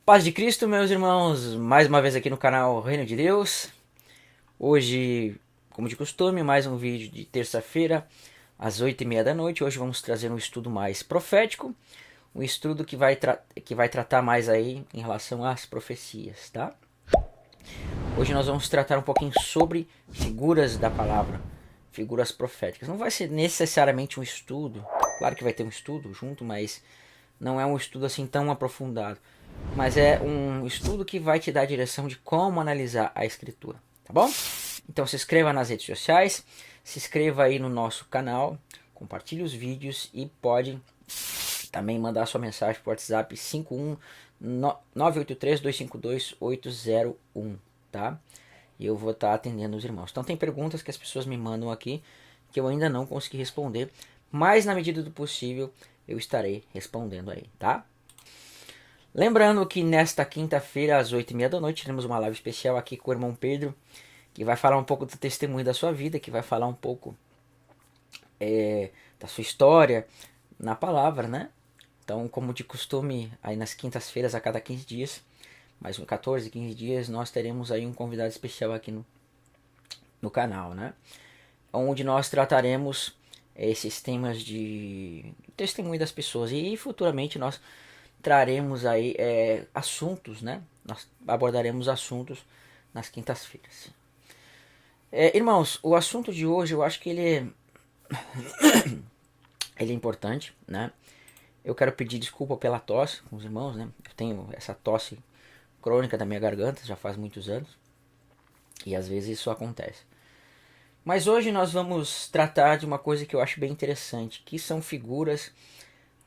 Paz de Cristo, meus irmãos, mais uma vez aqui no canal Reino de Deus. Hoje, como de costume, mais um vídeo de terça-feira, às 8h30 da noite. Hoje vamos trazer um estudo mais profético, um estudo que vai tratar mais aí em relação às profecias, tá? Hoje nós vamos tratar um pouquinho sobre figuras da palavra, figuras proféticas. Não vai ser necessariamente um estudo, claro que vai ter um estudo junto, mas não é um estudo assim tão aprofundado. Mas é um estudo que vai te dar a direção de como analisar a escritura, tá bom? Então se inscreva nas redes sociais, se inscreva aí no nosso canal, compartilhe os vídeos e pode também mandar sua mensagem para o WhatsApp 51983252801, tá? E eu vou estar atendendo os irmãos. Então tem perguntas que as pessoas me mandam aqui que eu ainda não consegui responder, mas na medida do possível eu estarei respondendo aí, tá? Lembrando que nesta quinta-feira, às 8h30 da noite, teremos uma live especial aqui com o irmão Pedro, que vai falar um pouco do testemunho da sua vida, que vai falar um pouco da sua história na palavra, né? Então, como de costume, aí nas quintas-feiras, a cada 15 dias, mais 14, 15 dias, nós teremos aí um convidado especial aqui no canal, né? Onde nós trataremos esses temas de testemunho das pessoas e futuramente nós traremos aí assuntos, né? Nós abordaremos assuntos nas quintas-feiras. Irmãos, o assunto de hoje eu acho que ele é importante, né? Eu quero pedir desculpa pela tosse com os irmãos, né? Eu tenho essa tosse crônica da minha garganta já faz muitos anos e às vezes isso acontece. Mas hoje nós vamos tratar de uma coisa que eu acho bem interessante, que são figuras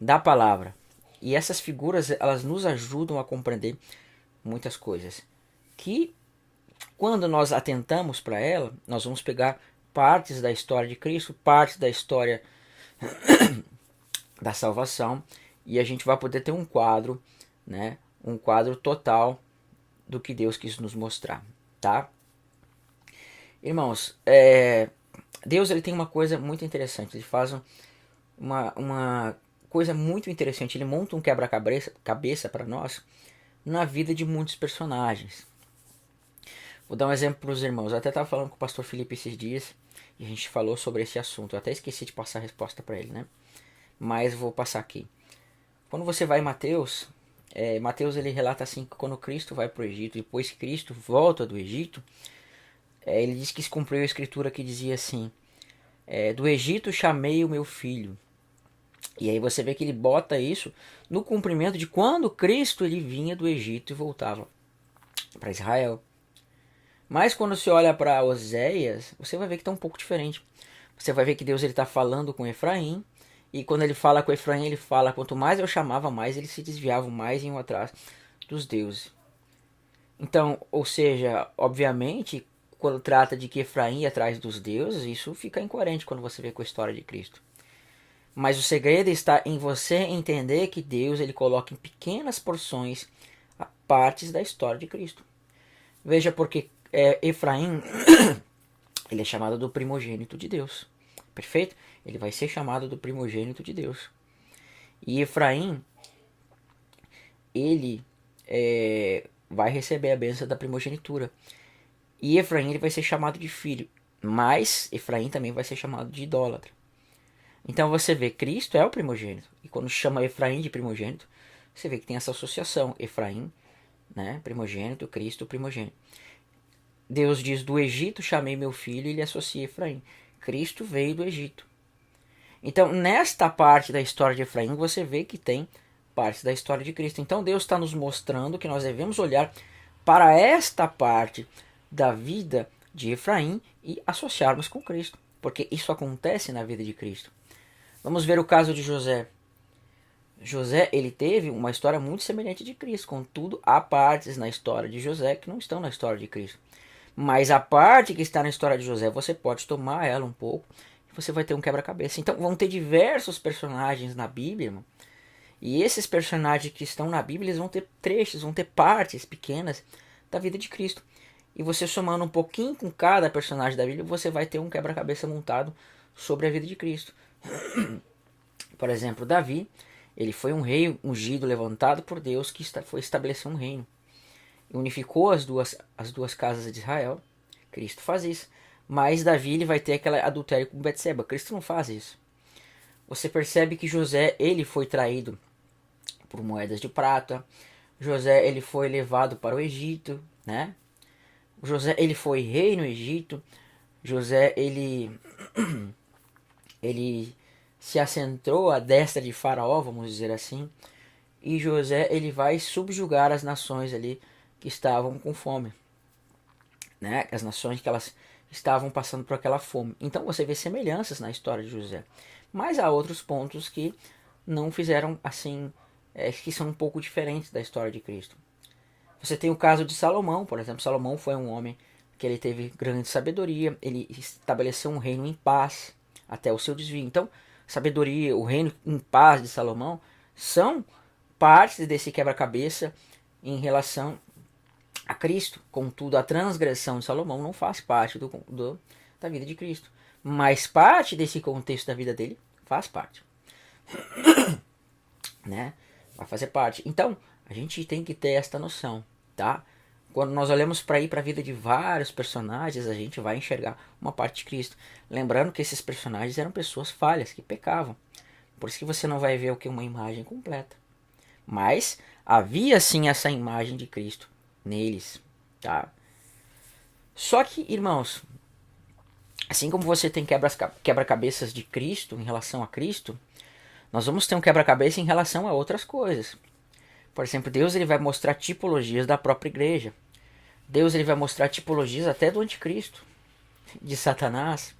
da palavra. E essas figuras, elas nos ajudam a compreender muitas coisas. Que quando nós atentamos para ela, nós vamos pegar partes da história de Cristo, partes da história da salvação, e a gente vai poder ter um quadro, né? Um quadro total do que Deus quis nos mostrar, tá? Irmãos, Deus ele tem uma coisa muito interessante. Ele faz uma coisa muito interessante. Ele monta um quebra-cabeça para nós na vida de muitos personagens. Vou dar um exemplo para os irmãos. Eu até estava falando com o pastor Felipe esses dias e a gente falou sobre esse assunto. Eu até esqueci de passar a resposta para ele, né? Mas vou passar aqui. Quando você vai em Mateus, Mateus ele relata assim que quando Cristo vai para o Egito, depois que Cristo volta do Egito, ele diz que se cumpriu a escritura que dizia assim: do Egito chamei o meu filho. E aí você vê que ele bota isso no cumprimento de quando Cristo ele vinha do Egito e voltava para Israel. Mas quando você olha para Oséias, você vai ver que está um pouco diferente. Você vai ver que Deus está falando com Efraim. E quando ele fala com Efraim, ele fala: quanto mais eu chamava, mais eles se desviavam, mais iam atrás dos deuses. Então, ou seja, obviamente, quando trata de que Efraim ia atrás dos deuses, isso fica incoerente quando você vê com a história de Cristo. Mas o segredo está em você entender que Deus ele coloca em pequenas porções partes da história de Cristo. Veja porque Efraim ele é chamado do primogênito de Deus. Perfeito? Ele vai ser chamado do primogênito de Deus. E Efraim, ele vai receber a bênção da primogenitura. E Efraim ele vai ser chamado de filho. Mas Efraim também vai ser chamado de idólatra. Então você vê, Cristo é o primogênito. E quando chama Efraim de primogênito, você vê que tem essa associação. Efraim, né, primogênito, Cristo, primogênito. Deus diz, do Egito chamei meu filho, e ele associa Efraim. Cristo veio do Egito. Então, nesta parte da história de Efraim, você vê que tem partes da história de Cristo. Então, Deus está nos mostrando que nós devemos olhar para esta parte da vida de Efraim e associarmos com Cristo. Porque isso acontece na vida de Cristo. Vamos ver o caso de José. José, ele teve uma história muito semelhante de Cristo. Contudo, há partes na história de José que não estão na história de Cristo. Mas a parte que está na história de José, você pode tomar ela um pouco e você vai ter um quebra-cabeça. Então, vão ter diversos personagens na Bíblia, irmão. E esses personagens que estão na Bíblia, eles vão ter trechos, vão ter partes pequenas da vida de Cristo. E você somando um pouquinho com cada personagem da Bíblia, você vai ter um quebra-cabeça montado sobre a vida de Cristo. Por exemplo, Davi, Ele foi um rei ungido, levantado por Deus, que foi estabelecer um reino. E unificou as duas casas de Israel. Cristo faz isso. Mas Davi ele vai ter aquele adultério com Betseba. Cristo não faz isso. Você percebe que José ele foi traído por moedas de prata. José ele foi levado para o Egito, né? José ele foi rei no Egito. José ele se assentou à destra de Faraó, vamos dizer assim. E José ele vai subjugar as nações ali que estavam com fome, né? As nações que elas estavam passando por aquela fome. Então você vê semelhanças na história de José. Mas há outros pontos que não fizeram assim, que são um pouco diferentes da história de Cristo. Você tem o caso de Salomão, por exemplo. Salomão foi um homem que ele teve grande sabedoria, ele estabeleceu um reino em paz até o seu desvio. Então, sabedoria, o reino em paz de Salomão são partes desse quebra-cabeça em relação a Cristo. Contudo, a transgressão de Salomão não faz parte da vida de Cristo. Mas parte desse contexto da vida dele faz parte. Né? Vai fazer parte. Então, a gente tem que ter esta noção, tá? Quando nós olhamos para ir para a vida de vários personagens, a gente vai enxergar uma parte de Cristo. Lembrando que esses personagens eram pessoas falhas, que pecavam. Por isso que você não vai ver o que uma imagem completa. Mas havia sim essa imagem de Cristo neles, tá? Só que, irmãos, assim como você tem quebra-cabeças de Cristo em relação a Cristo, nós vamos ter um quebra-cabeça em relação a outras coisas. Por exemplo, Deus ele vai mostrar tipologias da própria igreja. Deus ele vai mostrar tipologias até do anticristo, de Satanás.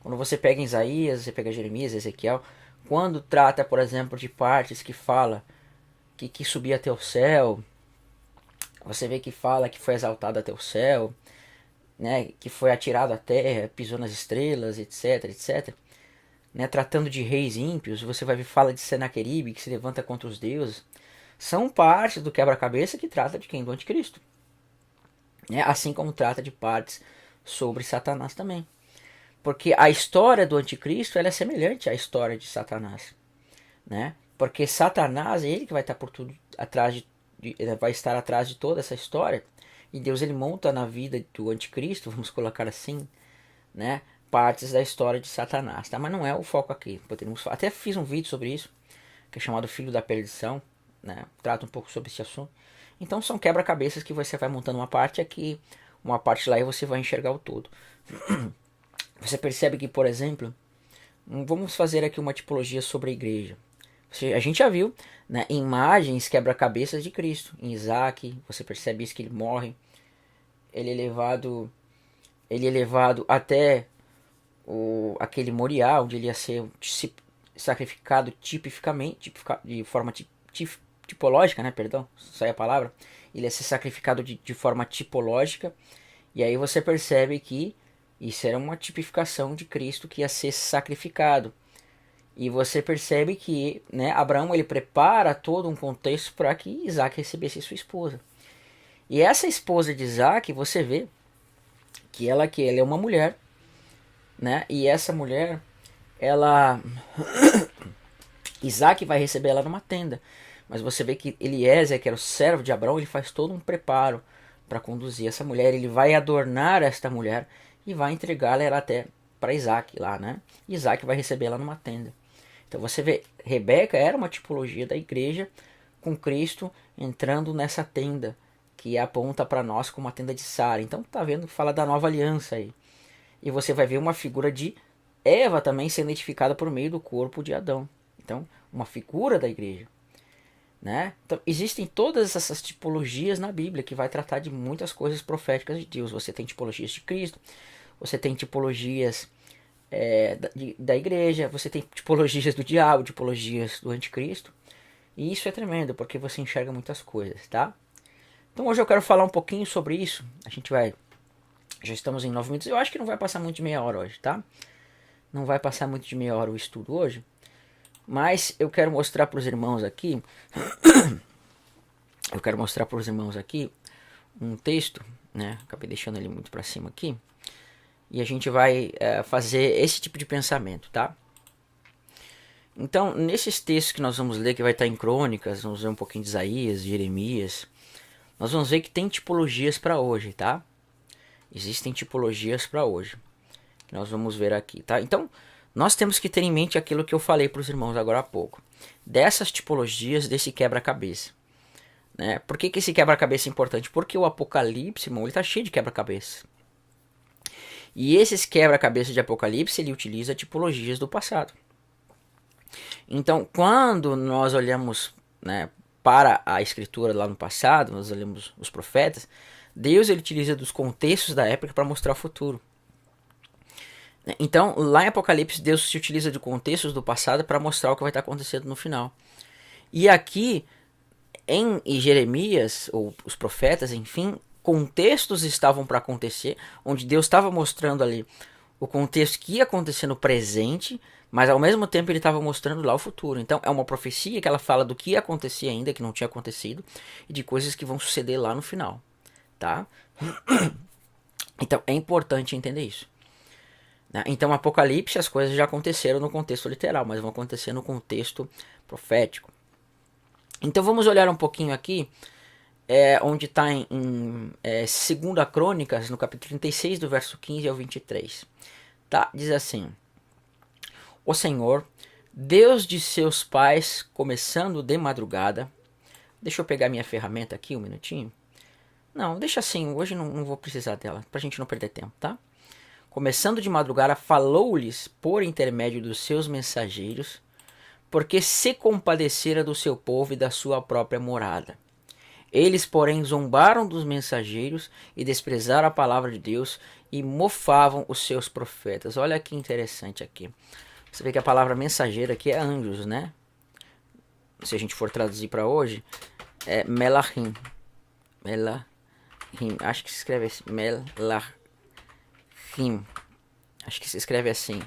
Quando você pega Isaías, você pega Jeremias, Ezequiel, quando trata, por exemplo, de partes que fala que subia até o céu, você vê que fala que foi exaltado até o céu, né, que foi atirado à terra, pisou nas estrelas, etc, etc. Né, tratando de reis ímpios, você vai ver fala de Senaqueribe, que se levanta contra os deuses. São partes do quebra-cabeça que trata de quem? Do anticristo. Né, assim como trata de partes sobre Satanás também. Porque a história do anticristo ela é semelhante à história de Satanás. Né? Porque Satanás é ele que vai estar por tudo atrás vai estar atrás de toda essa história. E Deus ele monta na vida do anticristo, vamos colocar assim, né, partes da história de Satanás, tá? Mas não é o foco aqui. Até fiz um vídeo sobre isso, que é chamado Filho da Perdição, né? Trata um pouco sobre esse assunto. Então são quebra-cabeças que você vai montando uma parte aqui, uma parte lá e você vai enxergar o todo. Você percebe que, por exemplo, vamos fazer aqui uma tipologia sobre a igreja. A gente já viu, né, imagens quebra-cabeças de Cristo. Em Isaac, você percebe isso que ele morre. Ele é levado até aquele Moriá, onde ele ia ser sacrificado de forma tipológica, né? Perdão, sai a palavra. Ele ia ser sacrificado de forma tipológica. E aí você percebe que isso era uma tipificação de Cristo que ia ser sacrificado. E você percebe que, né, Abraão ele prepara todo um contexto para que Isaac recebesse sua esposa. E essa esposa de Isaac, você vê que ela é uma mulher, né? E essa mulher, ela Isaac vai receber ela numa tenda. Mas você vê que Eliezer, que era o servo de Abraão, ele faz todo um preparo para conduzir essa mulher. Ele vai adornar esta mulher e vai entregá-la até para Isaac lá, né? Isaac vai receber ela numa tenda. Então você vê, Rebeca era uma tipologia da igreja com Cristo entrando nessa tenda que aponta para nós como a tenda de Sara. Então tá vendo que fala da nova aliança aí. E você vai ver uma figura de Eva também sendo identificada por meio do corpo de Adão. Então, uma figura da igreja. Né? Então, existem todas essas tipologias na Bíblia que vai tratar de muitas coisas proféticas de Deus. Você tem tipologias de Cristo, você tem tipologias da igreja, você tem tipologias do diabo, tipologias do anticristo. E isso é tremendo, porque você enxerga muitas coisas, tá? Então hoje eu quero falar um pouquinho sobre isso. A gente vai... Já estamos em 9 minutos. Eu acho que não vai passar muito de meia hora hoje, tá? Não vai passar muito de meia hora o estudo hoje. Mas eu quero mostrar para os irmãos aqui... eu quero mostrar para os irmãos aqui um texto, né? Acabei deixando ele muito para cima aqui. E a gente vai fazer esse tipo de pensamento, tá? Então, nesses textos que nós vamos ler, que vai estar em Crônicas, vamos ver um pouquinho de Isaías, Jeremias, nós vamos ver que tem tipologias para hoje, tá? Existem tipologias para hoje, que nós vamos ver aqui, tá? Então, nós temos que ter em mente aquilo que eu falei para os irmãos agora há pouco. Dessas tipologias, desse quebra-cabeça. Né? Por que esse quebra-cabeça é importante? Porque o Apocalipse, irmão, ele está cheio de quebra-cabeça. E esses quebra-cabeça de Apocalipse, ele utiliza tipologias do passado. Então, quando nós olhamos, né, para a escritura lá no passado, nós olhamos os profetas, Deus ele utiliza dos contextos da época para mostrar o futuro. Então, lá em Apocalipse, Deus se utiliza de contextos do passado para mostrar o que vai estar acontecendo no final. E aqui, em Jeremias, ou os profetas, enfim, contextos estavam para acontecer, onde Deus estava mostrando ali o contexto que ia acontecer no presente, mas ao mesmo tempo ele estava mostrando lá o futuro. Então é uma profecia que ela fala do que ia acontecer ainda, que não tinha acontecido, e de coisas que vão suceder lá no final, tá? Então é importante entender isso. Então Apocalipse, as coisas já aconteceram no contexto literal, mas vão acontecer no contexto profético. Então vamos olhar um pouquinho aqui, onde está em 2 Crônicas, no capítulo 36, do verso 15 ao 23. Tá? Diz assim: O Senhor, Deus de seus pais, começando de madrugada. Deixa eu pegar minha ferramenta aqui um minutinho. Não, deixa assim, hoje não vou precisar dela, pra gente não perder tempo, tá? Começando de madrugada, falou-lhes por intermédio dos seus mensageiros, porque se compadecera do seu povo e da sua própria morada. Eles, porém, zombaram dos mensageiros e desprezaram a palavra de Deus e mofavam os seus profetas. Olha que interessante aqui. Você vê que a palavra mensageiro aqui é anjos, né? Se a gente for traduzir para hoje, é melachim. Melachim. Acho que se escreve assim. Melachim. Acho que se escreve assim.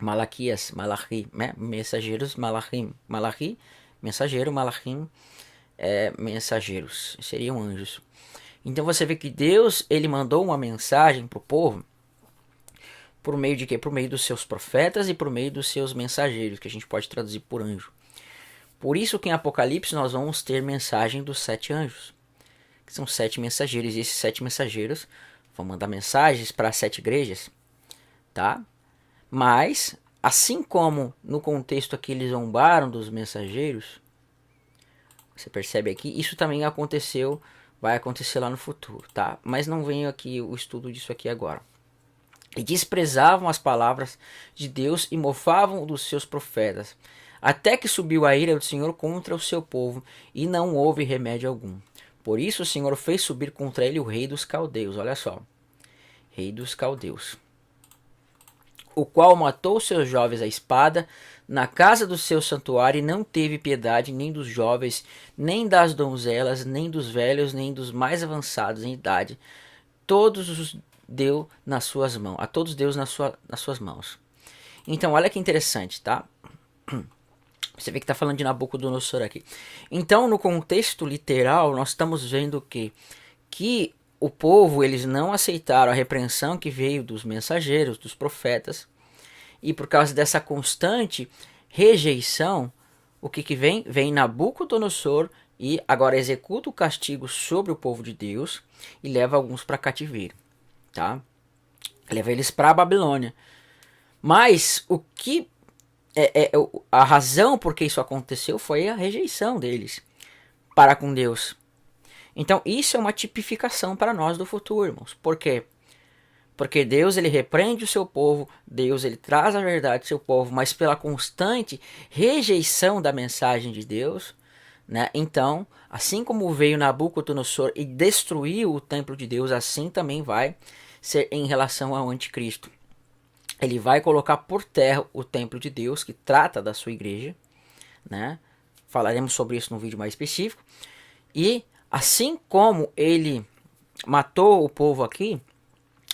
Malaquias, Malachi, né? Mensageiros, Malachim. Malachi, mensageiro, Malachim, mensageiros. Seriam anjos. Então você vê que Deus, ele mandou uma mensagem para o povo por meio de quê? Por meio dos seus profetas e por meio dos seus mensageiros, que a gente pode traduzir por anjo. Por isso que em Apocalipse nós vamos ter mensagem dos 7 anjos, que são 7 mensageiros, e esses 7 mensageiros vão mandar mensagens para as 7 igrejas, tá? Mas, assim como no contexto aqui eles zombaram dos mensageiros, você percebe aqui, isso também aconteceu, vai acontecer lá no futuro, tá? Mas não vem aqui o estudo disso aqui agora. E desprezavam as palavras de Deus e mofavam dos seus profetas, até que subiu a ira do Senhor contra o seu povo, e não houve remédio algum. Por isso o Senhor fez subir contra ele o rei dos caldeus, olha só, rei dos caldeus, o qual matou seus jovens à espada na casa do seu santuário, e não teve piedade nem dos jovens, nem das donzelas, nem dos velhos, nem dos mais avançados em idade. Todos os deu nas suas mãos, a todos Deus nas suas mãos. Então, olha que interessante, tá? Você vê que está falando de Nabucodonosor aqui. Então, no contexto literal, nós estamos vendo que o povo, eles não aceitaram a repreensão que veio dos mensageiros, dos profetas, e por causa dessa constante rejeição, o que vem? Vem Nabucodonosor e agora executa o castigo sobre o povo de Deus e leva alguns para cativeiro, tá? Leva eles para a Babilônia. Mas o que a razão por que isso aconteceu foi a rejeição deles para com Deus. Então isso é uma tipificação para nós do futuro, irmãos. Por quê? Porque Deus, ele repreende o seu povo, Deus, ele traz a verdade ao seu povo, mas pela constante rejeição da mensagem de Deus, né? Então, assim como veio Nabucodonosor e destruiu o templo de Deus, assim também vai ser em relação ao anticristo. Ele vai colocar por terra o templo de Deus, que trata da sua igreja, né? Falaremos sobre isso num vídeo mais específico. E assim como ele matou o povo aqui,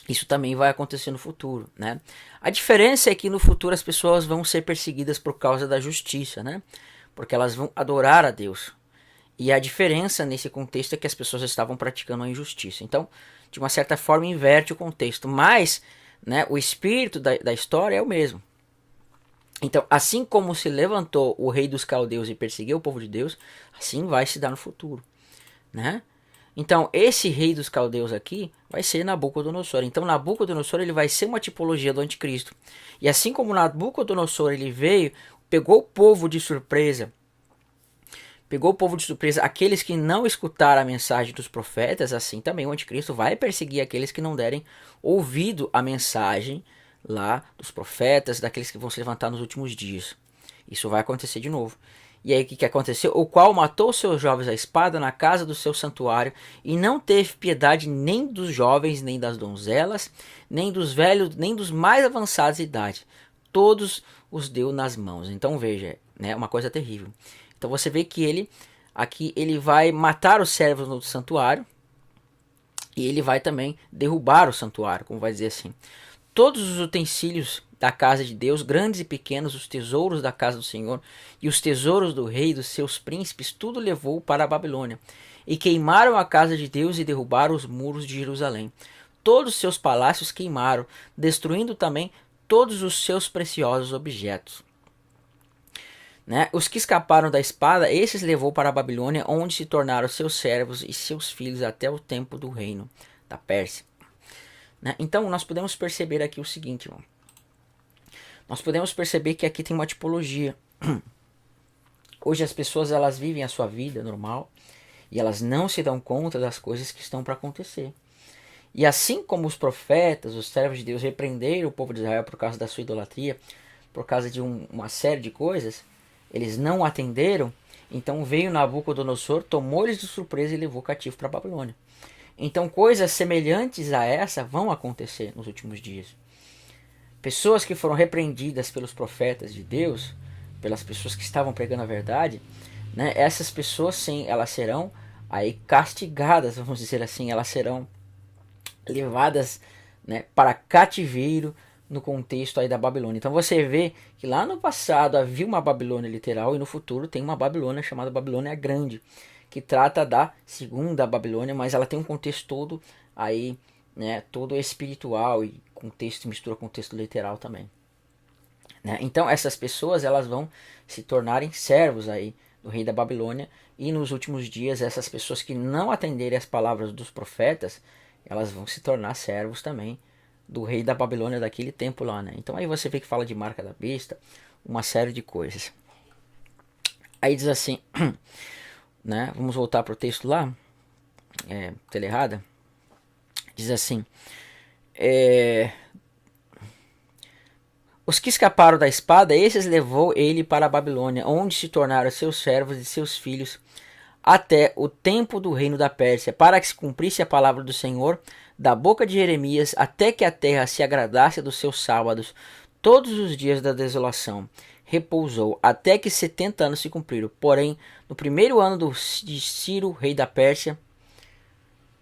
isso também vai acontecer no futuro, né? A diferença é que no futuro as pessoas vão ser perseguidas por causa da justiça, né? Porque elas vão adorar a Deus. E a diferença nesse contexto é que as pessoas estavam praticando a injustiça. Então, de uma certa forma, inverte o contexto. Mas, né, o espírito da história é o mesmo. Então, assim como se levantou o rei dos caldeus e perseguiu o povo de Deus, assim vai se dar no futuro, né? Então, esse rei dos caldeus aqui vai ser Nabucodonosor. Então, Nabucodonosor ele vai ser uma tipologia do anticristo. E assim como Nabucodonosor ele veio, pegou o povo de surpresa, aqueles que não escutaram a mensagem dos profetas, assim também o anticristo vai perseguir aqueles que não derem ouvido à mensagem lá dos profetas, daqueles que vão se levantar nos últimos dias. Isso vai acontecer de novo. E aí o que aconteceu? O qual matou seus jovens à espada na casa do seu santuário, e não teve piedade nem dos jovens, nem das donzelas, nem dos velhos, nem dos mais avançados de idade. Todos os deu nas mãos. Então veja, né, uma coisa terrível. Então você vê que ele vai matar os servos no santuário, e ele vai também derrubar o santuário, como vai dizer assim. Todos os utensílios da casa de Deus, grandes e pequenos, os tesouros da casa do Senhor e os tesouros do rei e dos seus príncipes, tudo levou para a Babilônia. E queimaram a casa de Deus e derrubaram os muros de Jerusalém. Todos os seus palácios queimaram, destruindo também todos os seus preciosos objetos. Né? Os que escaparam da espada, esses levou para a Babilônia, onde se tornaram seus servos e seus filhos até o tempo do reino da Pérsia. Né? Então nós podemos perceber aqui o seguinte, irmão. Nós podemos perceber que aqui tem uma tipologia. Hoje as pessoas elas vivem a sua vida normal e elas não se dão conta das coisas que estão para acontecer. E assim como os profetas, os servos de Deus repreenderam o povo de Israel por causa da sua idolatria, por causa de uma série de coisas, eles não atenderam, então veio Nabucodonosor, tomou eles de surpresa e levou cativo para a Babilônia. Então coisas semelhantes a essa vão acontecer nos últimos dias. Pessoas que foram repreendidas pelos profetas de Deus, pelas pessoas que estavam pregando a verdade, né, essas pessoas sim, elas serão aí castigadas, vamos dizer assim, elas serão levadas, né, para cativeiro no contexto aí da Babilônia. Então você vê que lá no passado havia uma Babilônia literal e no futuro tem uma Babilônia chamada Babilônia Grande, que trata da segunda Babilônia, mas ela tem um contexto todo aí, né, todo espiritual e contexto, mistura contexto literal também. Né? Então essas pessoas elas vão se tornarem servos aí do rei da Babilônia, e nos últimos dias essas pessoas que não atenderem as palavras dos profetas, elas vão se tornar servos também do rei da Babilônia daquele tempo lá, né? Então aí você vê que fala de marca da besta, uma série de coisas. Aí diz assim, né? Vamos voltar para o texto lá, tela errada. Diz assim, os que escaparam da espada, esses levou ele para a Babilônia, onde se tornaram seus servos e seus filhos, até o tempo do reino da Pérsia, para que se cumprisse a palavra do Senhor, da boca de Jeremias, até que a terra se agradasse dos seus sábados, todos os dias da desolação. Repousou, até que 70 anos se cumpriram. Porém, no primeiro ano de Ciro, rei da Pérsia,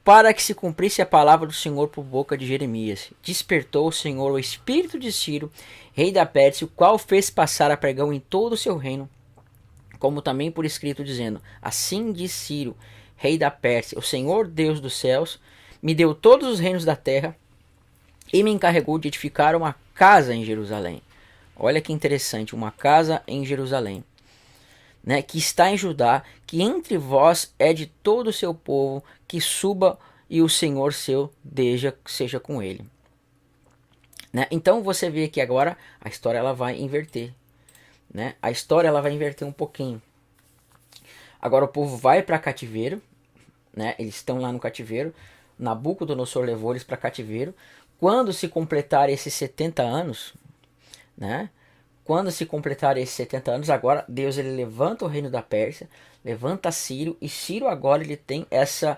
para que se cumprisse a palavra do Senhor por boca de Jeremias, despertou o Senhor o espírito de Ciro, rei da Pérsia, o qual fez passar a pregão em todo o seu reino, como também por escrito, dizendo: assim diz Ciro, rei da Pérsia, o Senhor Deus dos céus me deu todos os reinos da terra e me encarregou de edificar uma casa em Jerusalém. Olha que interessante, uma casa em Jerusalém, né, que está em Judá, que entre vós é de todo o seu povo, que suba e o Senhor seu seja com ele. Né? Então você vê que agora a história ela vai inverter. Né? A história ela vai inverter um pouquinho. Agora o povo vai para cativeiro, né? Eles estão lá no cativeiro. Nabucodonosor levou eles para cativeiro. Quando se completar esses 70 anos, né? Quando se completar esses 70 anos, agora Deus ele levanta o reino da Pérsia, levanta Ciro, e Ciro agora ele tem este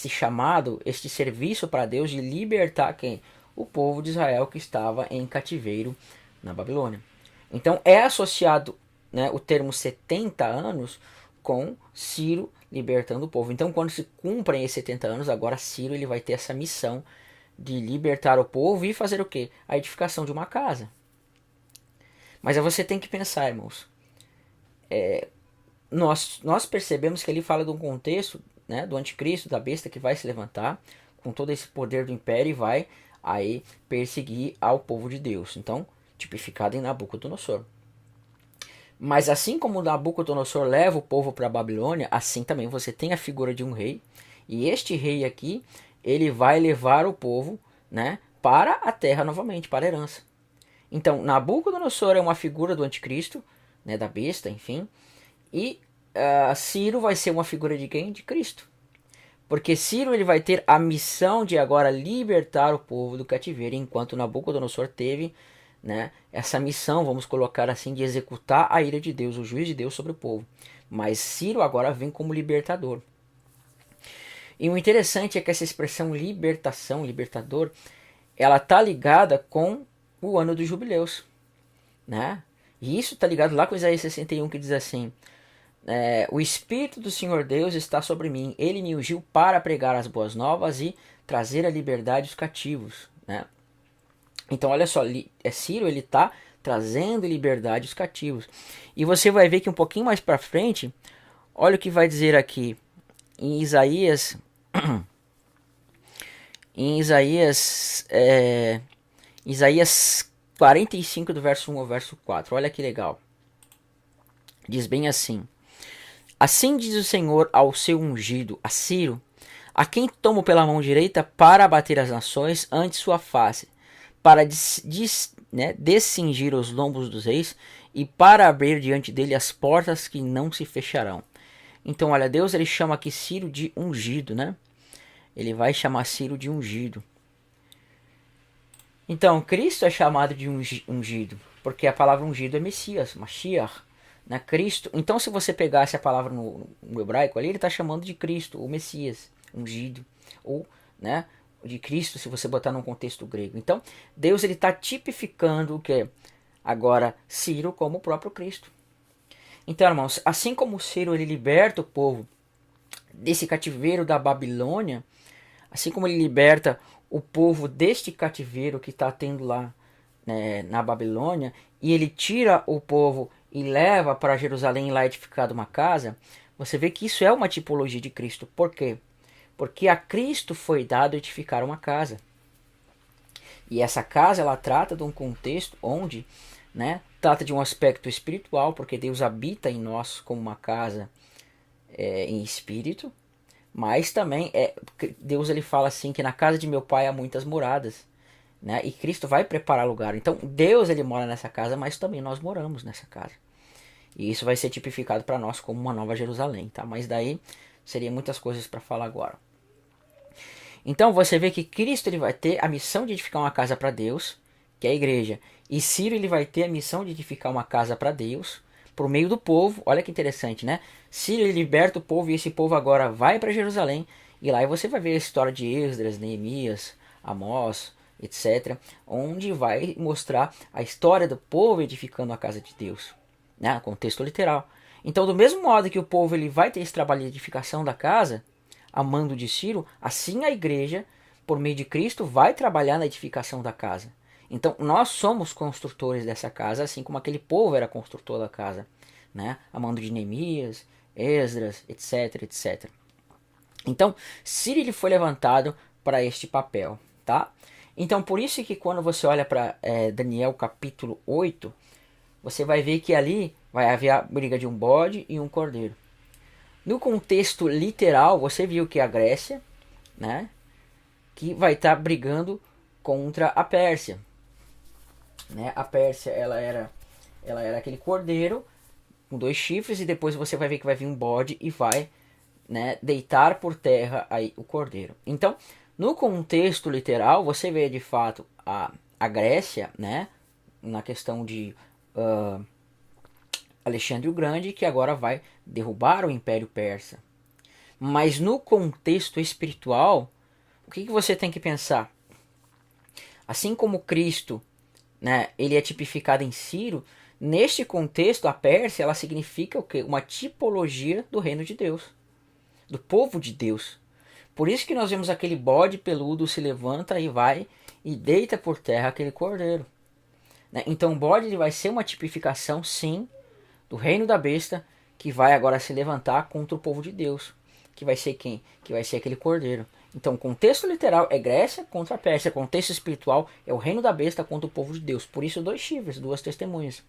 chamado, este serviço para Deus de libertar quem? O povo de Israel que estava em cativeiro na Babilônia. Então é associado, né, o termo 70 anos com Ciro libertando o povo. Então quando se cumprem esses 70 anos, agora Ciro ele vai ter essa missão de libertar o povo e fazer o quê? A edificação de uma casa. Mas aí você tem que pensar, irmãos. Nós percebemos que ele fala de um contexto, né, do anticristo, da besta que vai se levantar com todo esse poder do império e vai aí perseguir ao povo de Deus. Então, tipificado em Nabucodonosor. Mas assim como Nabucodonosor leva o povo para a Babilônia, assim também você tem a figura de um rei. E este rei aqui, ele vai levar o povo, né, para a terra novamente, para a herança. Então, Nabucodonosor é uma figura do anticristo, né, da besta, enfim. E Ciro vai ser uma figura de quem? De Cristo. Porque Ciro ele vai ter a missão de agora libertar o povo do cativeiro, enquanto Nabucodonosor teve, né, essa missão, vamos colocar assim, de executar a ira de Deus, o juiz de Deus sobre o povo. Mas Ciro agora vem como libertador. E o interessante é que essa expressão libertação, libertador, ela tá ligada com o ano dos jubileus, né? E isso tá ligado lá com Isaías 61, que diz assim: o Espírito do Senhor Deus está sobre mim, ele me ungiu para pregar as boas novas e trazer a liberdade aos cativos, né? Então olha só, Ciro ele está trazendo liberdade aos cativos. E você vai ver que um pouquinho mais para frente, olha o que vai dizer aqui em Isaías, Isaías 45 do verso 1 ao verso 4. Olha que legal. Diz bem assim: assim diz o Senhor ao seu ungido, a Ciro, a quem tomo pela mão direita para abater as nações ante sua face, para descingir os lombos dos reis e para abrir diante dele as portas que não se fecharão. Então, olha, Deus ele chama aqui Ciro de ungido, né? Ele vai chamar Ciro de ungido. Então, Cristo é chamado de ungido, porque a palavra ungido é Messias, Mashiach, né? Cristo. Então, se você pegasse a palavra no hebraico ali, ele está chamando de Cristo, o Messias, ungido, ou, né, de Cristo, se você botar num contexto grego. Então, Deus ele está tipificando o que? Agora, Ciro como o próprio Cristo. Então, irmãos, assim como Ciro ele liberta o povo desse cativeiro da Babilônia, assim como ele liberta o povo deste cativeiro que está tendo lá, né, na Babilônia, e ele tira o povo e leva para Jerusalém lá edificada uma casa, você vê que isso é uma tipologia de Cristo. Por quê? Porque a Cristo foi dado edificar uma casa. E essa casa ela trata de um contexto onde, né, trata de um aspecto espiritual, porque Deus habita em nós como uma casa em espírito, mas também Deus ele fala assim que na casa de meu pai há muitas moradas, né? E Cristo vai preparar lugar. Então Deus ele mora nessa casa, mas também nós moramos nessa casa. E isso vai ser tipificado para nós como uma nova Jerusalém, tá? Mas daí seria muitas coisas para falar agora. Então você vê que Cristo ele vai ter a missão de edificar uma casa para Deus, que é a igreja. E Ciro ele vai ter a missão de edificar uma casa para Deus, por meio do povo. Olha que interessante, né? Ciro ele liberta o povo e esse povo agora vai para Jerusalém. E lá você vai ver a história de Esdras, Neemias, Amós, etc. Onde vai mostrar a história do povo edificando a casa de Deus, né? Contexto literal. Então, do mesmo modo que o povo ele vai ter esse trabalho de edificação da casa, a mando de Ciro, assim a igreja, por meio de Cristo, vai trabalhar na edificação da casa. Então, nós somos construtores dessa casa, assim como aquele povo era construtor da casa, né? A mando de Neemias, Esdras, etc, etc. Então, Ciro ele foi levantado para este papel, tá? Então, por isso que quando você olha para Daniel capítulo 8, você vai ver que ali vai haver a briga de um bode e um cordeiro. No contexto literal, você viu que a Grécia, né, que vai estar brigando contra a Pérsia, né? A Pérsia ela era aquele cordeiro com 2 chifres e depois você vai ver que vai vir um bode e vai, né, deitar por terra aí o cordeiro. Então, no contexto literal, você vê de fato a Grécia, né, na questão de Alexandre o Grande, que agora vai derrubar o Império Persa. Mas no contexto espiritual, o que você tem que pensar? Assim como Cristo, né, ele é tipificado em Ciro, neste contexto a Pérsia ela significa o quê? Uma tipologia do reino de Deus, do povo de Deus. Por isso que nós vemos aquele bode peludo se levanta e vai e deita por terra aquele cordeiro, né? Então o bode ele vai ser uma tipificação, sim, do reino da besta, que vai agora se levantar contra o povo de Deus, que vai ser quem? Que vai ser aquele cordeiro. Então, o contexto literal é Grécia contra a Pérsia. O contexto espiritual é o reino da besta contra o povo de Deus. Por isso, 2 chifres, 2 testemunhas.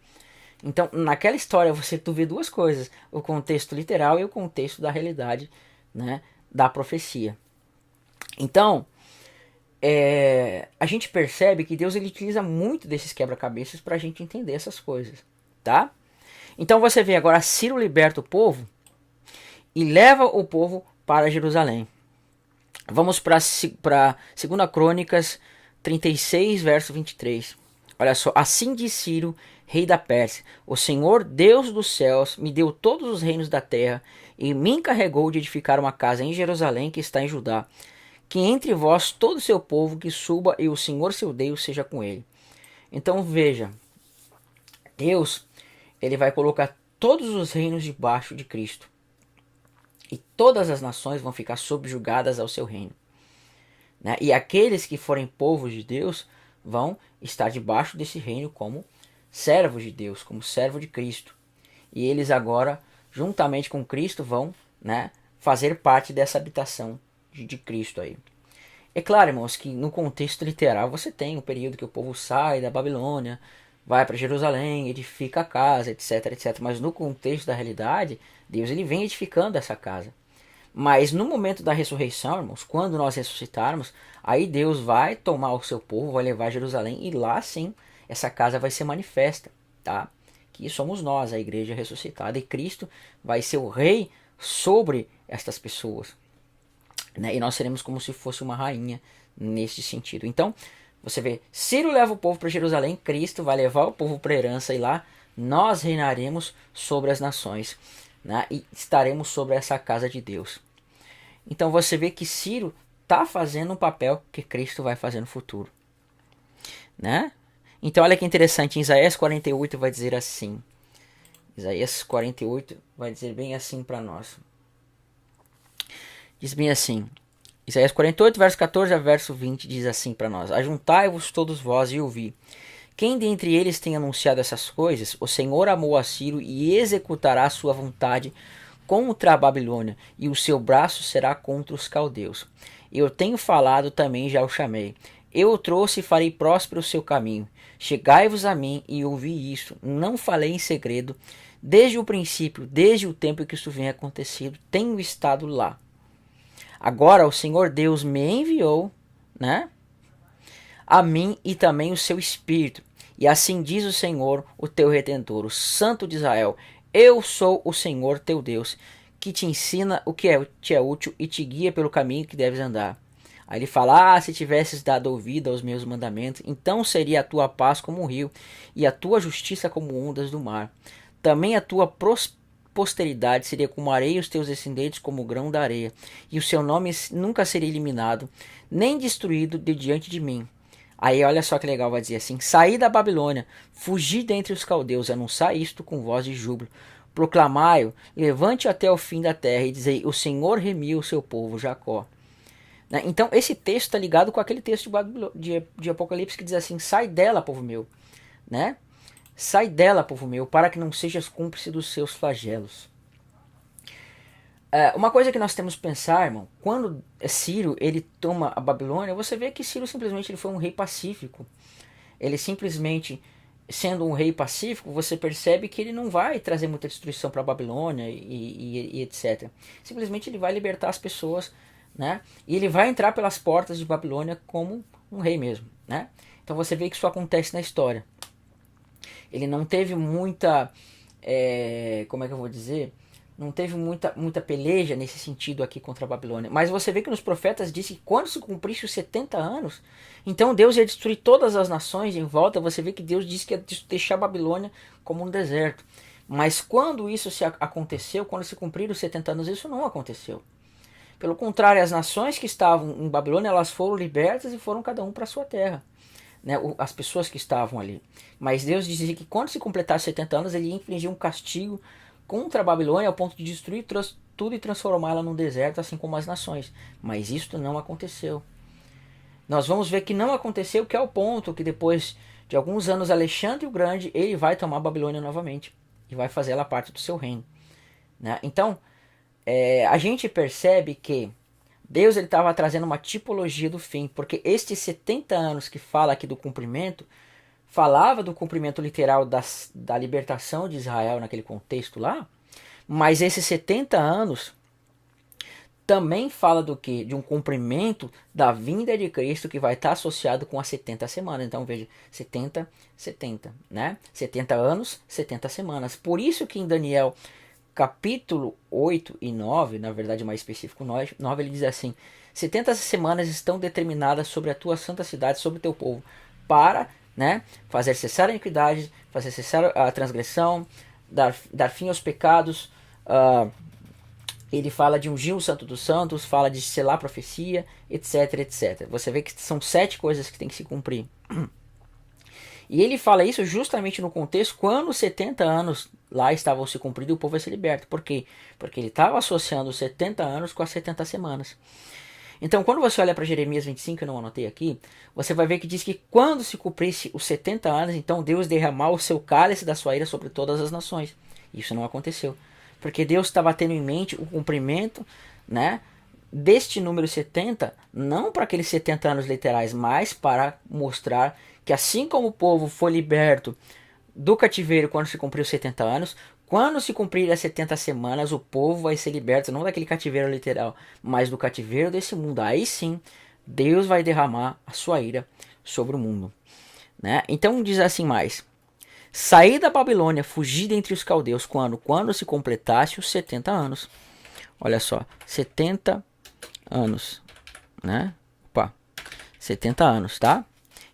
Então, naquela história, tu vê 2 coisas. O contexto literal e o contexto da realidade, né, da profecia. Então, a gente percebe que Deus ele utiliza muito desses quebra-cabeças para a gente entender essas coisas. Tá? Então, você vê agora, Ciro liberta o povo e leva o povo para Jerusalém. Vamos para 2 Crônicas 36, verso 23. Olha só. Assim diz Ciro, rei da Pérsia: o Senhor, Deus dos céus, me deu todos os reinos da terra e me encarregou de edificar uma casa em Jerusalém, que está em Judá, que entre vós todo o seu povo que suba e o Senhor seu Deus seja com ele. Então veja, Deus ele vai colocar todos os reinos debaixo de Cristo. E todas as nações vão ficar subjugadas ao seu reino. Né? E aqueles que forem povos de Deus vão estar debaixo desse reino como servos de Deus, como servo de Cristo. E eles agora, juntamente com Cristo, vão, né, fazer parte dessa habitação de Cristo aí. É claro, irmãos, que no contexto literal você tem o período que o povo sai da Babilônia, vai para Jerusalém, edifica a casa, etc, etc. Mas no contexto da realidade, Deus ele vem edificando essa casa. Mas no momento da ressurreição, irmãos, quando nós ressuscitarmos, aí Deus vai tomar o seu povo, vai levar a Jerusalém e lá sim essa casa vai ser manifesta, tá? Que somos nós, a igreja ressuscitada, e Cristo vai ser o rei sobre estas pessoas, né? E nós seremos como se fosse uma rainha nesse sentido. Então, você vê, Ciro leva o povo para Jerusalém, Cristo vai levar o povo para a herança e lá nós reinaremos sobre as nações, né? E estaremos sobre essa casa de Deus. Então você vê que Ciro está fazendo um papel que Cristo vai fazer no futuro, né? Então olha que interessante, em Isaías 48 vai dizer assim. Isaías 48 vai dizer bem assim para nós. Diz bem assim. Isaías 48, verso 14 a verso 20 diz assim para nós: ajuntai-vos todos vós e ouvi. Quem dentre eles tem anunciado essas coisas? O Senhor amou a Ciro e executará a sua vontade contra a Babilônia, e o seu braço será contra os caldeus. Eu tenho falado, também já o chamei. Eu o trouxe e farei próspero o seu caminho. Chegai-vos a mim e ouvi isso. Não falei em segredo. Desde o princípio, desde o tempo que isso vem acontecido, tenho estado lá. Agora o Senhor Deus me enviou, né, a mim e também o seu Espírito. E assim diz o Senhor, o teu Redentor, o Santo de Israel: eu sou o Senhor teu Deus, que te ensina o que te é útil e te guia pelo caminho que deves andar. Aí ele fala: se tivesses dado ouvido aos meus mandamentos, então seria a tua paz como um rio, e a tua justiça como ondas do mar. Também a tua posteridade seria como areia, os teus descendentes como o grão da areia, e o seu nome nunca seria eliminado, nem destruído de diante de mim. Aí olha só que legal, vai dizer assim: saí da Babilônia, fugi dentre os caldeus, anunciai isto com voz de júbilo. Proclamai-o, levante até o fim da terra e dizei: o Senhor remiu o seu povo, Jacó. Né? Então esse texto está ligado com aquele texto de Apocalipse que diz assim: sai dela, povo meu, né? Sai dela, povo meu, para que não sejas cúmplice dos seus flagelos. Uma coisa que nós temos que pensar, irmão, quando Ciro ele toma a Babilônia, você vê que Ciro simplesmente ele foi um rei pacífico. Ele simplesmente, sendo um rei pacífico, você percebe que ele não vai trazer muita destruição para a Babilônia e etc. Simplesmente ele vai libertar as pessoas, né? E ele vai entrar pelas portas de Babilônia como um rei mesmo, né? Então você vê que isso acontece na história. Ele não teve muita, como é que eu vou dizer? Não teve muita peleja nesse sentido aqui contra a Babilônia. Mas você vê que nos profetas disse que quando se cumprisse os 70 anos, então Deus ia destruir todas as nações em volta. Você vê que Deus disse que ia deixar a Babilônia como um deserto. Mas quando isso aconteceu, quando se cumpriram os 70 anos, isso não aconteceu. Pelo contrário, as nações que estavam em Babilônia, elas foram libertas e foram cada um para a sua terra. Né, as pessoas que estavam ali. Mas Deus dizia que quando se completasse 70 anos, ele ia infligir um castigo contra a Babilônia ao ponto de destruir tudo e transformá-la num deserto, assim como as nações. Mas isto não aconteceu. Nós vamos ver que não aconteceu, que é o ponto que depois de alguns anos Alexandre o Grande, ele vai tomar a Babilônia novamente e vai fazer ela parte do seu reino. Né? Então, a gente percebe que Deus estava trazendo uma tipologia do fim, porque estes 70 anos que fala aqui do cumprimento, falava do cumprimento literal da libertação de Israel naquele contexto lá, mas esses 70 anos também fala do que? De um cumprimento da vinda de Cristo que vai estar associado com as 70 semanas. Então veja, 70, 70, né? 70 anos, 70 semanas. Por isso que em Daniel capítulo 8 e 9, na verdade mais específico 9, ele diz assim: 70 semanas estão determinadas sobre a tua santa cidade, sobre o teu povo, para, né, fazer cessar a iniquidade, fazer cessar a transgressão, dar fim aos pecados. Ele fala de ungir o santo dos santos, fala de selar a profecia, etc, etc. Você vê que são 7 coisas que tem que se cumprir. E ele fala isso justamente no contexto quando os 70 anos lá estavam se cumpridos e o povo vai ser liberto. Por quê? Porque ele estava associando os 70 anos com as 70 semanas. Então, quando você olha para Jeremias 25, eu não anotei aqui, você vai ver que diz que quando se cumprisse os 70 anos, então Deus derramar o seu cálice da sua ira sobre todas as nações. Isso não aconteceu. Porque Deus estava tendo em mente o cumprimento, né, deste número 70, não para aqueles 70 anos literais, mas para mostrar que assim como o povo foi liberto do cativeiro quando se cumpriu os 70 anos, quando se cumprir as 70 semanas, o povo vai ser liberto não daquele cativeiro literal, mas do cativeiro desse mundo. Aí sim, Deus vai derramar a sua ira sobre o mundo, né? Então diz assim mais: saí da Babilônia, fugi dentre os caldeus, quando se completasse os 70 anos. Olha só, 70 anos, né? Opa, 70 anos, tá?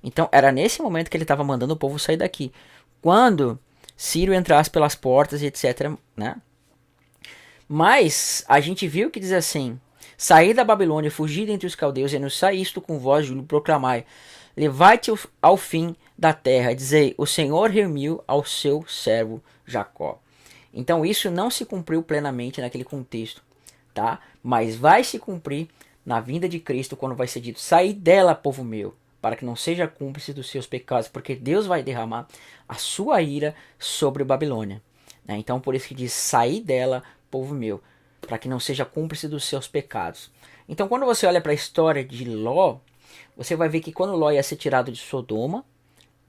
Então era nesse momento que ele estava mandando o povo sair daqui. Quando Ciro entrasse pelas portas e etc, né? Mas a gente viu que diz assim: saí da Babilônia, fugi dentre os caldeus, e não saí isto com voz de júbilo, proclamai: levai-te ao fim da terra, dizei: o Senhor remiu ao seu servo Jacó. Então isso não se cumpriu plenamente naquele contexto, tá? Mas vai se cumprir na vinda de Cristo, quando vai ser dito: saí dela, povo meu, para que não seja cúmplice dos seus pecados, porque Deus vai derramar a sua ira sobre a Babilônia, né? Então por isso que diz: saí dela, povo meu, para que não seja cúmplice dos seus pecados. Então quando você olha para a história de Ló, você vai ver que quando Ló ia ser tirado de Sodoma,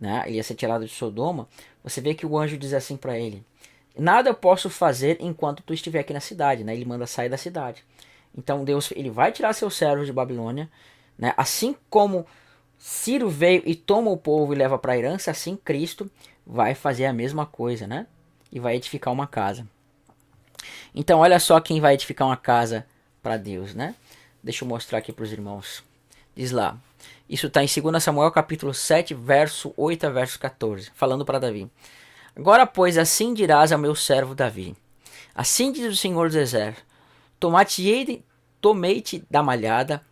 né, ele ia ser tirado de Sodoma, você vê que o anjo diz assim para ele: nada eu posso fazer enquanto tu estiver aqui na cidade, né? Ele manda sair da cidade. Então Deus, ele vai tirar seus servos de Babilônia, né? Assim como Ciro veio e toma o povo e leva para a herança, assim Cristo vai fazer a mesma coisa, né? E vai edificar uma casa. Então olha só quem vai edificar uma casa para Deus, né? Deixa eu mostrar aqui para os irmãos. Diz lá. Isso está em 2 Samuel capítulo 7, verso 8 a verso 14, falando para Davi: agora, pois, assim dirás ao meu servo Davi: assim diz o Senhor dos Exércitos: tomei-te da malhada,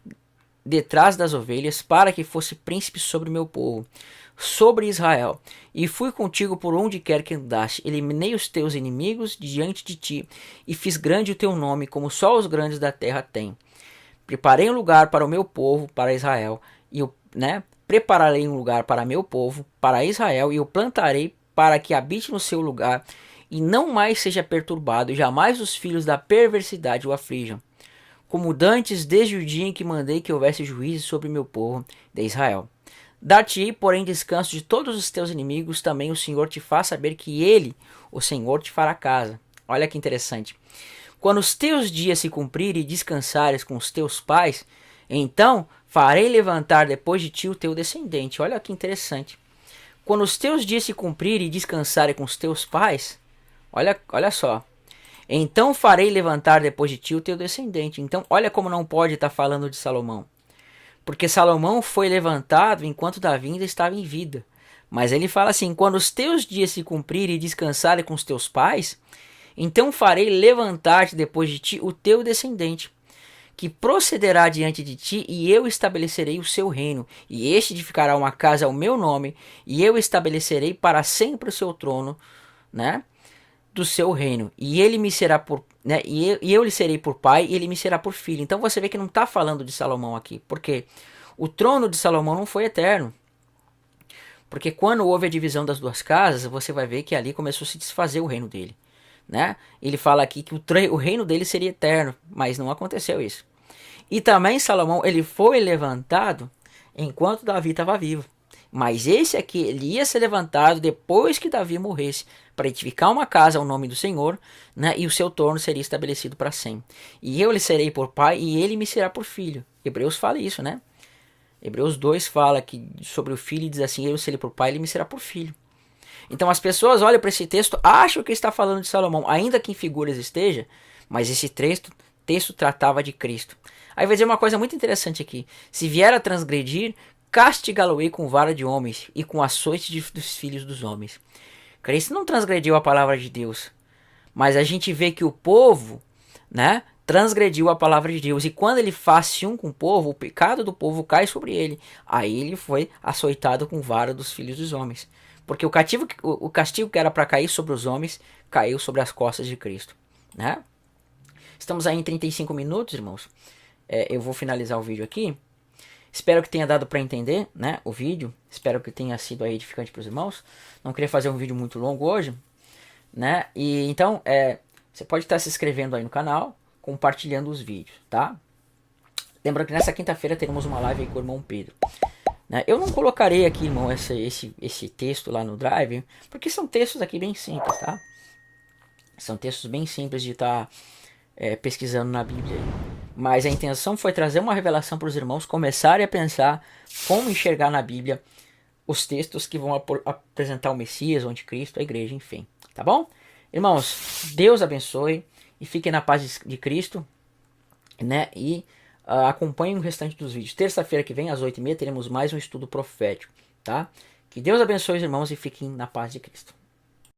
detrás das ovelhas, para que fosse príncipe sobre o meu povo, sobre Israel. E fui contigo por onde quer que andaste. Eliminei os teus inimigos diante de ti, e fiz grande o teu nome, como só os grandes da terra têm. Preparei um lugar para o meu povo, para Israel, e eu, né, prepararei um lugar para meu povo, para Israel, e eu plantarei para que habite no seu lugar, e não mais seja perturbado, e jamais os filhos da perversidade o aflijam, como dantes desde o dia em que mandei que houvesse juízo sobre meu povo de Israel. Dar-te-ei, porém, descanso de todos os teus inimigos, também o Senhor te faz saber que ele, o Senhor, te fará casa. Olha que interessante. Quando os teus dias se cumprirem e descansares com os teus pais, então farei levantar depois de ti o teu descendente. Olha que interessante. Quando os teus dias se cumprirem e descansarem com os teus pais, olha só. Então farei levantar depois de ti o teu descendente. Então olha como não pode estar falando de Salomão. Porque Salomão foi levantado enquanto Davi ainda estava em vida. Mas ele fala assim: quando os teus dias se cumprirem e descansarem com os teus pais, então farei levantar-te depois de ti o teu descendente, que procederá diante de ti, e eu estabelecerei o seu reino, e este edificará uma casa ao meu nome, e eu estabelecerei para sempre o seu trono, né, do seu reino, e ele me será por, né, e eu lhe serei por pai, e ele me será por filho. Então você vê que não está falando de Salomão aqui, porque o trono de Salomão não foi eterno. Porque quando houve a divisão das duas casas, você vai ver que ali começou a se desfazer o reino dele, né? Ele fala aqui que o reino dele seria eterno, mas não aconteceu isso. E também Salomão, ele foi levantado enquanto Davi estava vivo. Mas esse aqui, ele ia ser levantado depois que Davi morresse, para edificar uma casa ao nome do Senhor, né? E o seu trono seria estabelecido para sempre. E eu lhe serei por pai, e ele me será por filho. Hebreus fala isso, né? Hebreus 2 fala que sobre o filho e diz assim: eu serei por pai, ele me será por filho. Então as pessoas olham para esse texto, acham que está falando de Salomão, ainda que em figuras esteja, mas esse texto tratava de Cristo. Aí vai dizer uma coisa muito interessante aqui: se vier a transgredir, castigá-lo-ei com vara de homens e com açoite dos filhos dos homens. Cristo não transgrediu a palavra de Deus, mas a gente vê que o povo, né, transgrediu a palavra de Deus, e quando ele faz um com o povo, o pecado do povo cai sobre ele. Aí ele foi açoitado com vara dos filhos dos homens, porque o castigo que era para cair sobre os homens caiu sobre as costas de Cristo, né? Estamos aí em 35 minutos, irmãos. Eu vou finalizar o vídeo aqui. Espero que tenha dado para entender, né, o vídeo. Espero que tenha sido aí edificante para os irmãos. Não queria fazer um vídeo muito longo hoje, né? E então, você pode estar se inscrevendo aí no canal, compartilhando os vídeos, tá? Lembra que nessa quinta-feira teremos uma live aí com o irmão Pedro, né? Eu não colocarei aqui, irmão, esse texto lá no Drive, porque são textos aqui bem simples, tá? São textos bem simples de estar pesquisando na Bíblia. Mas a intenção foi trazer uma revelação para os irmãos começarem a pensar como enxergar na Bíblia os textos que vão apresentar o Messias, o Anticristo, a igreja, enfim. Tá bom? Irmãos, Deus abençoe e fiquem na paz de Cristo, né? E acompanhem o restante dos vídeos. Terça-feira que vem, às 8h30, teremos mais um estudo profético, tá? Que Deus abençoe os irmãos e fiquem na paz de Cristo.